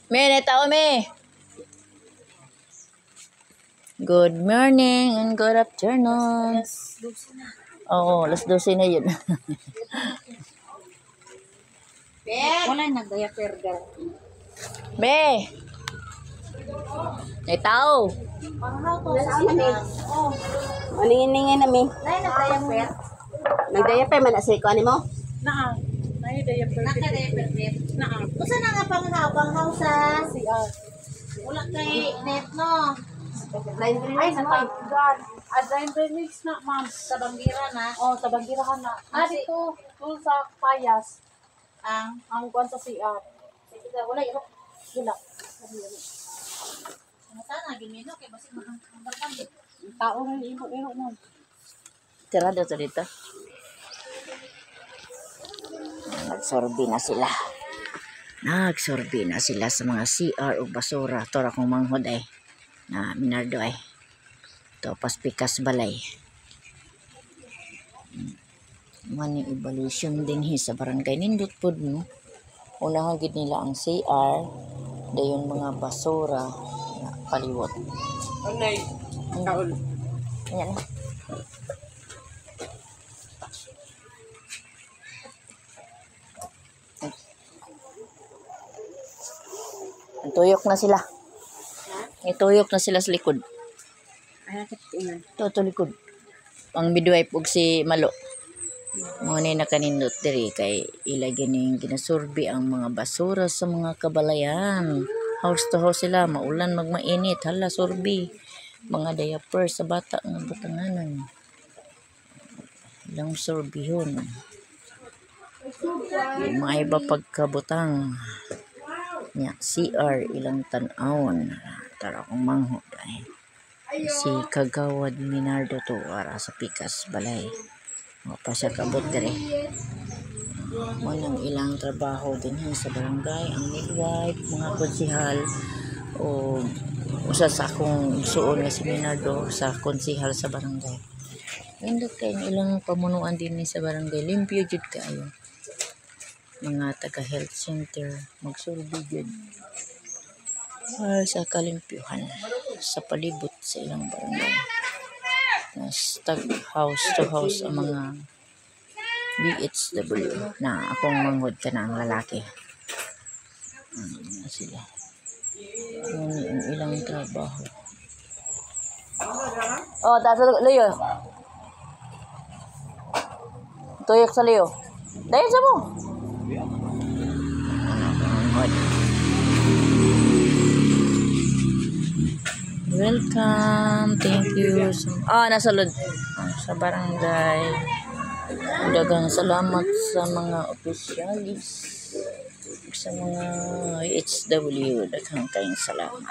May tao may. Good morning and good afternoon. Oo, alas 12 na yun. Wala nag-diaper girl. Be! May tao. Maningin-ningin namin. Nag-diaper? Nag-diaper man asi ko ani mo? Naa. Nay diaper. Naka-diaper. Naa. Usa na nga panghabang sa CR. wala kay net no. Ay sa paggan. Adine remix na ma'am. Sa Bangira na Oh, sa Banggirahan na. Ah, dito sa Payas. Ang kuan sa CR. wala iro. Gila. Ano sana gimino kay basig mahanggan. Tao rin imo mo. Tira dito dito. Nagsorbi na sila. Nagsorbi na sila sa mga CR o basura. Tora kong manghod ay. Na minardo ay. Ito, paspikas balay. Mani evaluation din sa barangay nindot pod no. Unahang gid nila ang CR, dayon mga basura na kaliwat. Anay. Kaul. Ayan. Tuyok na sila. Ituyok na sila sa likod. Ay tingnan. Ito likod. Ang midwife og si Malo. Mga ni nakanindot diri kay ilagay ning ginasurbi ang mga basura sa mga kabalayan. House to house sila, maulan magmainit, hala surbi. Mga diaper sa bata nga butanganan. Ilang sorbihon. Mga iba pagkabutang. Nya CR ilang tan-awon. Tara kong manghod ay. Si Kagawad Minardo to ara sa Pikas Balay. Pa siya kabot dire. Manang ilang trabaho din sa barangay, ang midwife, mga konsihal o usa sa akong suon nga si Minardo sa konsihal sa barangay. Indot kay ilang pamunuan din sa barangay, limpyo jud kaayo. Mga taga health center magsulbi jud sa kalimpyuhan sa palibot sa ilang barangay. Stag house to house ang mga BHW na akong manghod ka na ang lalaki. Sila. Yun ang ilang trabaho. Oh, taso Leo. Tuyok sa Leo. Dahil sa mo. Manghod. Welcome. Thank you. Nasulod. Sa barangay. Dagang salamat sa mga opisyalis. Sa mga HW. Daghang kayong salamat.